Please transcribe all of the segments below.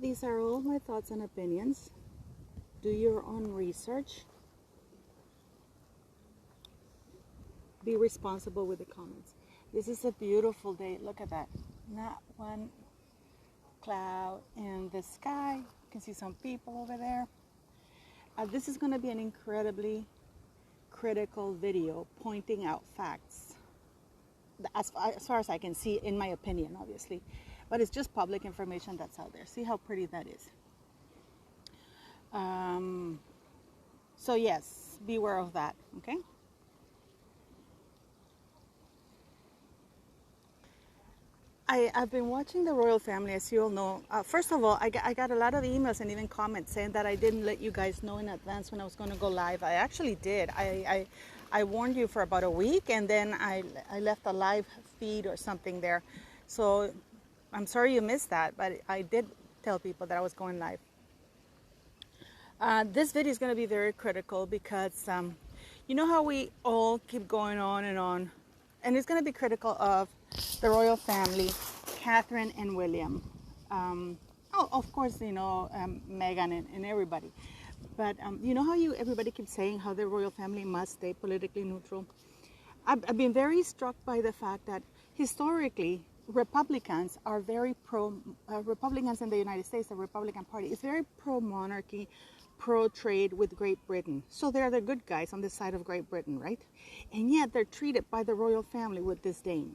These are all my thoughts and opinions. Do your own research. Be responsible with the comments. This is a beautiful day. Look at that. Not one cloud in the sky. You can see some people over there. This is going to be an incredibly critical video pointing out facts. As far as I can see, in my opinion, obviously. But it's just public information that's out there. See how pretty that is. So yes, beware of that, okay? I've been watching the royal family, as you all know. First of all, I got a lot of emails and even comments saying that I didn't let you guys know in advance when I was going to go live. I actually did. I warned you for about a week, and then I left a live feed or something there. So I'm sorry you missed that, but I did tell people that I was going live. This video is going to be very critical because you know how we all keep going on, and it's going to be critical of the royal family, Catherine and William. Of course, you know, Meghan and everybody. But you know how everybody keeps saying how the royal family must stay politically neutral? I've been very struck by the fact that historically, Republicans are very Republicans in the United States, the Republican Party, is very pro-monarchy, pro-trade with Great Britain. So they're the good guys on the side of Great Britain, right? And yet they're treated by the royal family with disdain.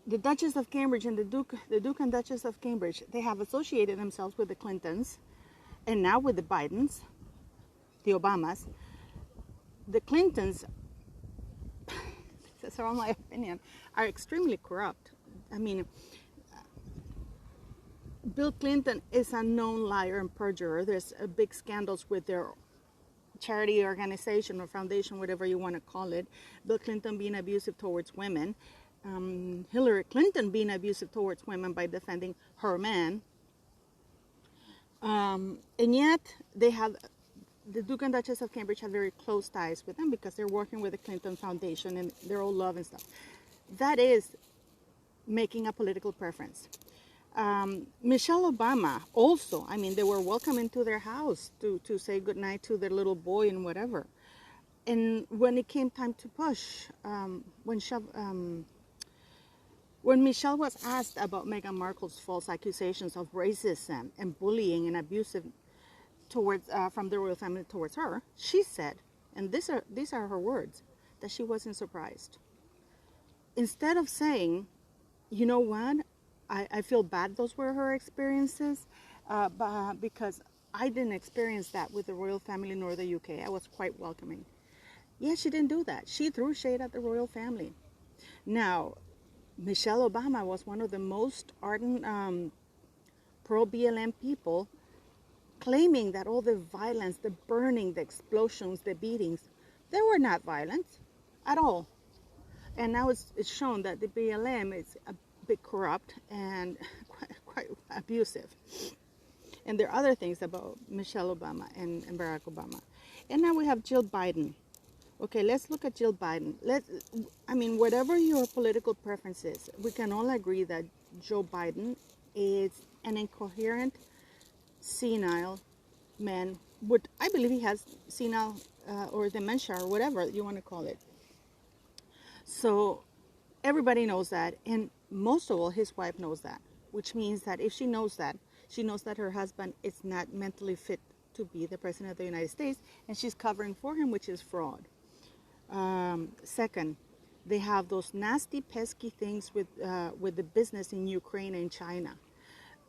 The Duchess of Cambridge and the Duke and Duchess of Cambridge, they have associated themselves with the Clintons, and now with the Bidens, the Obamas. The Clintons, that's all my opinion, are extremely corrupt. I mean, Bill Clinton is a known liar and perjurer. There's big scandals with their charity organization or foundation, whatever you want to call it. Bill Clinton being abusive towards women. Hillary Clinton being abusive towards women by defending her man. And yet they have, the Duke and Duchess of Cambridge have very close ties with them because they're working with the Clinton Foundation and they're all love and stuff. That is making a political preference. Michelle Obama also, I mean, they were welcome into their house to say goodnight to their little boy and whatever. And when it came time to push, when Michelle was asked about Meghan Markle's false accusations of racism and bullying and abusive towards from the royal family towards her, she said, and these are her words, that she wasn't surprised. Instead of saying, you know what, I feel bad those were her experiences, because I didn't experience that with the royal family nor the UK. I was quite welcoming. Yeah, she didn't do that. She threw shade at the royal family. Now, Michelle Obama was one of the most ardent pro-BLM people, claiming that all the violence, the burning, the explosions, the beatings, they were not violent at all. And now it's shown that the BLM is a bit corrupt and quite abusive. And there are other things about Michelle Obama and Barack Obama. And now we have Jill Biden. Okay, let's look at Jill Biden. I mean, whatever your political preference is, we can all agree that Joe Biden is an incoherent, senile man. I believe he has senile or dementia or whatever you want to call it. So everybody knows that, and most of all, his wife knows that, which means that if she knows that her husband is not mentally fit to be the president of the United States, and she's covering for him, which is fraud. Second, they have those nasty, pesky things with the business in Ukraine and China,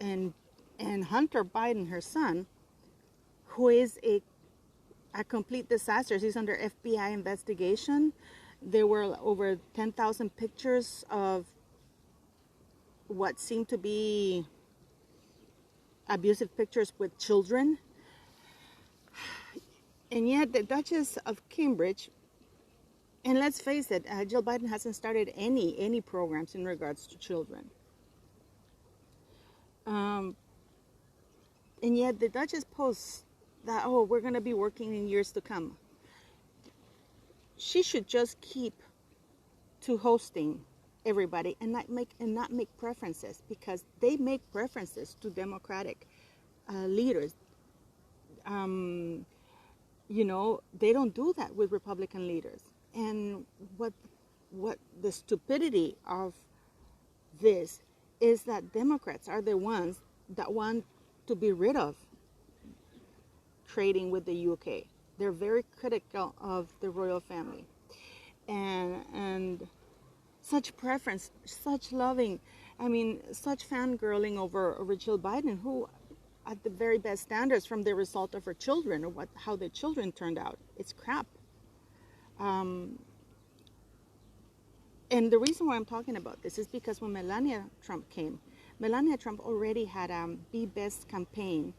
and Hunter Biden, her son, who is a complete disaster. He's under FBI investigation. There were over 10,000 pictures of what seemed to be abusive pictures with children, and yet the Duchess of Cambridge. And let's face it, Jill Biden hasn't started any programs in regards to children. And yet the Duchess posts that, oh, we're going to be working in years to come. She should just keep to hosting everybody and not make preferences, because they make preferences to Democratic leaders. Um, they don't do that with Republican leaders. And what the stupidity of this is that Democrats are the ones that want to be rid of trading with the UK. They're very critical of the royal family, and such preference, such loving, such fangirling over Jill Biden, who, at the very best standards from the result of her children, or how the children turned out, it's crap. And the reason why I'm talking about this is because when Melania Trump came, Melania Trump already had Be Best campaign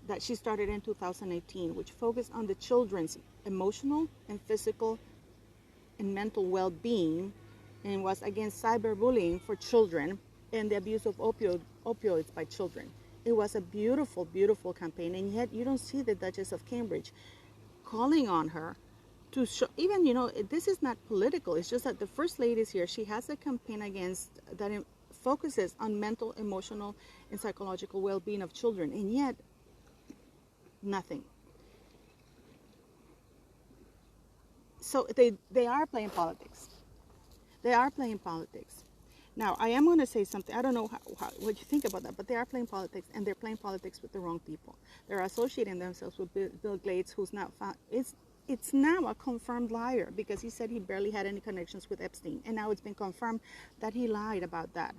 that she started in 2018, which focused on the children's emotional and physical and mental well-being, and was against cyberbullying for children and the abuse of opioids by children. It was a beautiful, beautiful campaign, and yet you don't see the Duchess of Cambridge calling on her to show, even, this is not political. It's just that the First Lady is here. She has a campaign that focuses on mental, emotional, and psychological well-being of children, and yet nothing. So they are playing politics. They are playing politics. Now, I am going to say something. I don't know what you think about that, but they are playing politics, and they're playing politics with the wrong people. They're associating themselves with Bill Gates, who's not found. It's now a confirmed liar, because he said he barely had any connections with Epstein, and now it's been confirmed that he lied about that.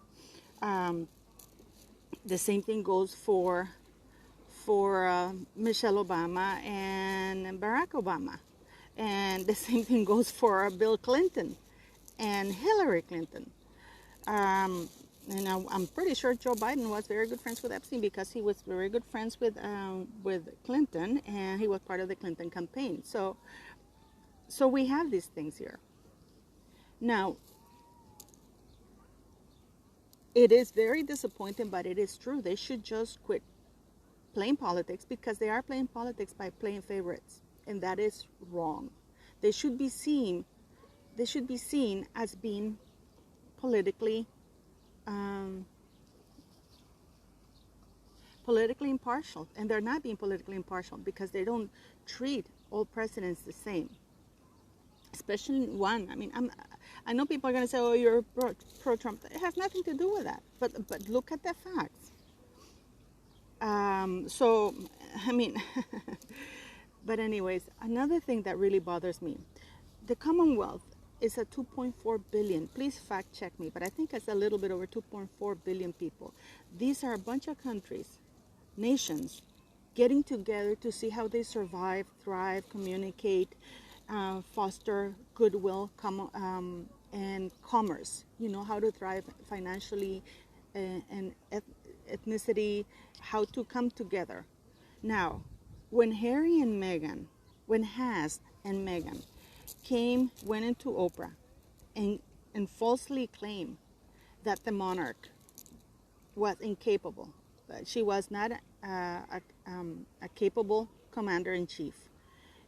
The same thing goes for Michelle Obama and Barack Obama, and the same thing goes for Bill Clinton and Hillary Clinton. And I'm pretty sure Joe Biden was very good friends with Epstein, because he was very good friends with Clinton, and he was part of the Clinton campaign. So we have these things here. Now, it is very disappointing, but it is true. They should just quit playing politics, because they are playing politics by playing favorites, and that is wrong. They should be seen as being politically impartial, and they're not being politically impartial, because they don't treat all presidents the same, especially one. I know people are going to say, "Oh, you're pro-Trump." It has nothing to do with that. But look at the facts. But anyways, another thing that really bothers me, the Commonwealth is at 2.4 billion. Please fact check me, but I think it's a little bit over 2.4 billion people. These are a bunch of countries, nations, getting together to see how they survive, thrive, communicate, foster goodwill, and commerce. How to thrive financially and ethnicity, how to come together. Now, when Has and Meghan went into Oprah and falsely claimed that the monarch was incapable, that she was not a capable commander-in-chief,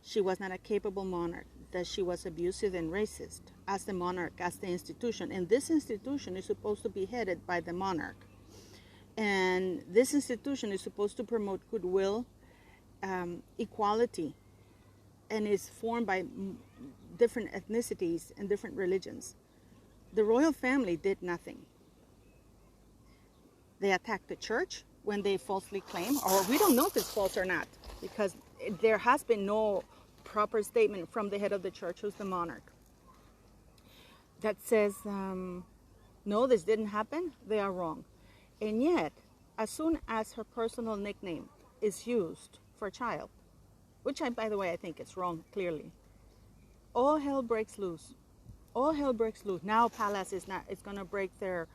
she was not a capable monarch, that she was abusive and racist as the monarch, as the institution. And this institution is supposed to be headed by the monarch. And this institution is supposed to promote goodwill, equality, and is formed by different ethnicities and different religions. The royal family did nothing. They attacked the church when they falsely claim, or we don't know if it's false or not, because there has been no proper statement from the head of the church, who's the monarch, that says, no, this didn't happen. They are wrong. And yet, as soon as her personal nickname is used for a child, which by the way, I think it's wrong, clearly, all hell breaks loose. All hell breaks loose. Now Palace is going to break their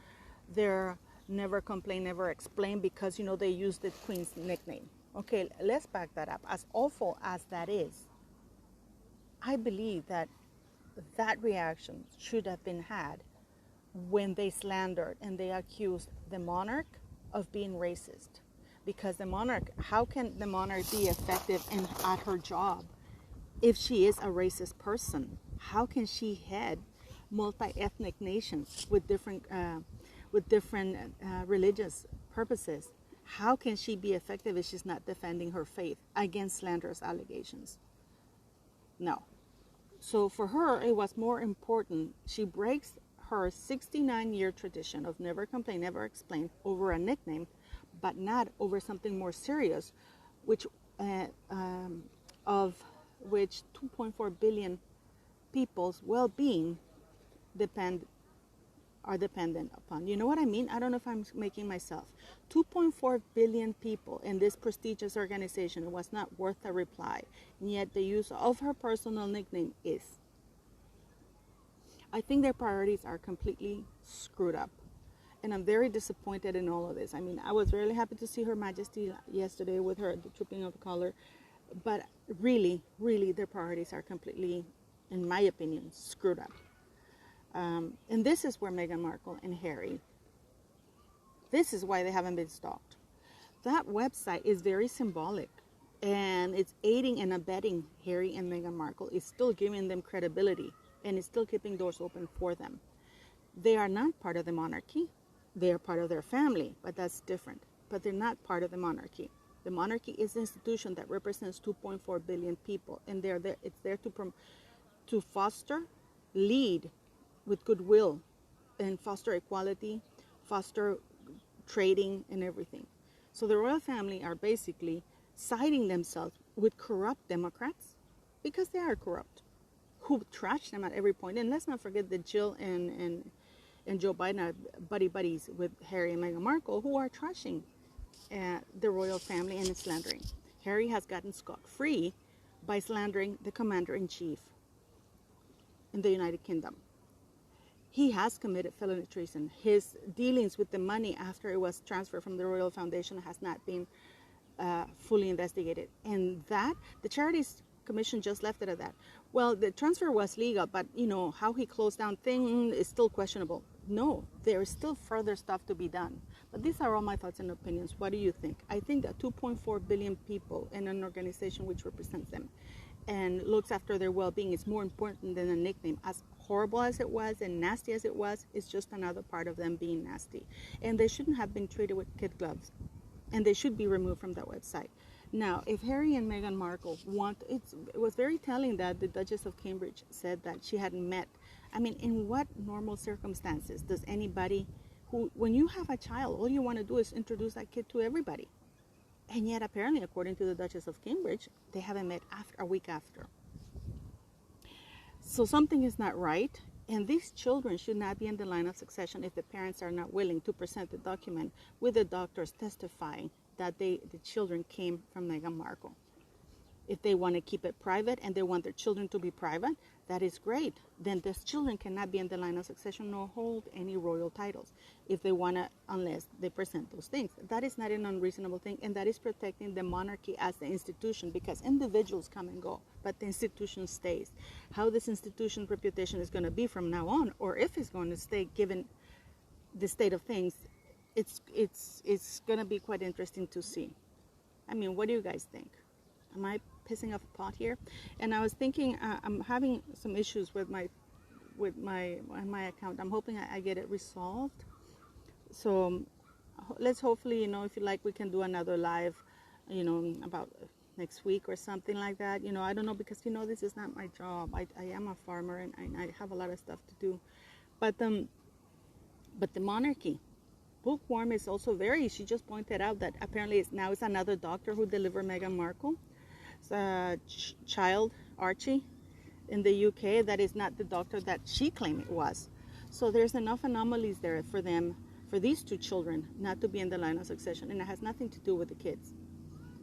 never complain, never explain, because, they used the Queen's nickname. Okay, let's back that up. As awful as that is, I believe that reaction should have been had when they slandered and they accused the monarch of being racist. Because the monarch, how can the monarch be effective at her job if she is a racist person? How can she head multi-ethnic nations with different religious purposes. How can she be effective if she's not defending her faith against slanderous allegations? No. So for her, it was more important. She breaks her 69-year tradition of never complain, never explain over a nickname, but not over something more serious, which of which 2.4 billion people's well-being are dependent upon. You know what I mean? I don't know if I'm making myself. 2.4 billion people in this prestigious organization was not worth a reply, and yet the use of her personal nickname is. I think their priorities are completely screwed up, and I'm very disappointed in all of this. I mean, I was really happy to see Her Majesty yesterday with her, the trooping of the color, but really, really, their priorities are completely, in my opinion, screwed up. And this is where Meghan Markle and Harry, this is why they haven't been stalked. That website is very symbolic, and it's aiding and abetting Harry and Meghan Markle. It's still giving them credibility, and it's still keeping doors open for them. They are not part of the monarchy. They are part of their family, but that's different. But they're not part of the monarchy. The monarchy is an institution that represents 2.4 billion people, and it's there to foster, lead with goodwill, and foster equality, foster trading and everything. So the royal family are basically siding themselves with corrupt Democrats, because they are corrupt, who trash them at every point. And let's not forget that Jill and Joe Biden are buddies with Harry and Meghan Markle, who are trashing the royal family and slandering. Harry has gotten scot-free by slandering the commander-in-chief in the United Kingdom. He has committed felony treason. His dealings with the money after it was transferred from the Royal Foundation has not been fully investigated. And that, the Charities Commission just left it at that. Well, the transfer was legal, but you know, how he closed down things is still questionable. No, there is still further stuff to be done. But these are all my thoughts and opinions. What do you think? I think that 2.4 billion people in an organization which represents them and looks after their well-being is more important than a nickname. As horrible as it was and nasty as it was, it's just another part of them being nasty. And they shouldn't have been treated with kid gloves. And they should be removed from that website. Now, if Harry and Meghan Markle it was very telling that the Duchess of Cambridge said that she hadn't met. I mean, in what normal circumstances does anybody when you have a child, all you want to do is introduce that kid to everybody? And yet, apparently, according to the Duchess of Cambridge, they haven't met a week after. So something is not right, and these children should not be in the line of succession if the parents are not willing to present the document with the doctors testifying that the children came from Meghan Markle. If they want to keep it private and they want their children to be private, that is great. Then these children cannot be in the line of succession nor hold any royal titles if they want to, unless they present those things. That is not an unreasonable thing, and that is protecting the monarchy as the institution, because individuals come and go, but the institution stays. How this institution's reputation is going to be from now on, or if it's going to stay given the state of things, it's going to be quite interesting to see. I mean, what do you guys think? Am I pissing off a pot here? And I was thinking, I'm having some issues with my account. I'm hoping I get it resolved. So let's hopefully, if you like, we can do another live, about next week or something like that. I don't know, because this is not my job. I am a farmer, and I have a lot of stuff to do. But the monarchy. Bookworm is also she just pointed out that apparently it's another doctor who delivered Meghan Markle. Child, Archie, in the UK, that is not the doctor that she claimed it was. So there's enough anomalies there for these two children not to be in the line of succession, and it has nothing to do with the kids.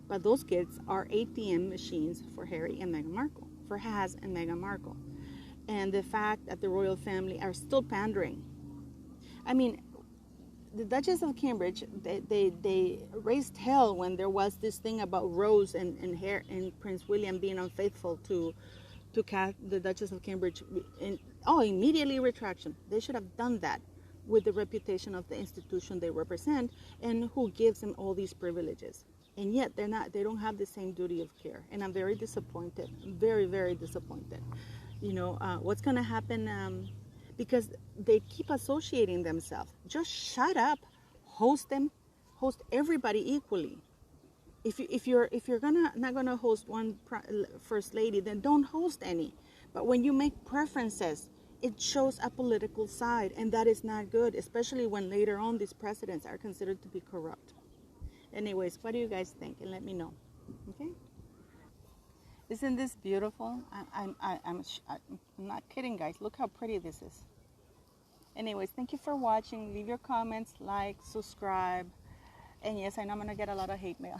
But those kids are ATM machines for Harry and Meghan Markle, for Has and Meghan Markle. And the fact that the royal family are still pandering. I mean, the Duchess of Cambridge, they raised hell when there was this thing about Rose and Prince William being unfaithful to the Duchess of Cambridge. Immediately retraction. They should have done that with the reputation of the institution they represent and who gives them all these privileges. And yet they don't have the same duty of care. And I'm very disappointed, very, very disappointed. What's going to happen? because they keep associating themselves. Just shut up, host them, host everybody equally. If you're not gonna host one first lady, then don't host any. But when you make preferences, it shows a political side, and that is not good, especially when later on these presidents are considered to be corrupt. Anyways, what do you guys think? And let me know. Okay? Isn't this beautiful? I'm not kidding, guys. Look how pretty this is. Anyways, thank you for watching. Leave your comments, like, subscribe. And yes, I know I'm going to get a lot of hate mail.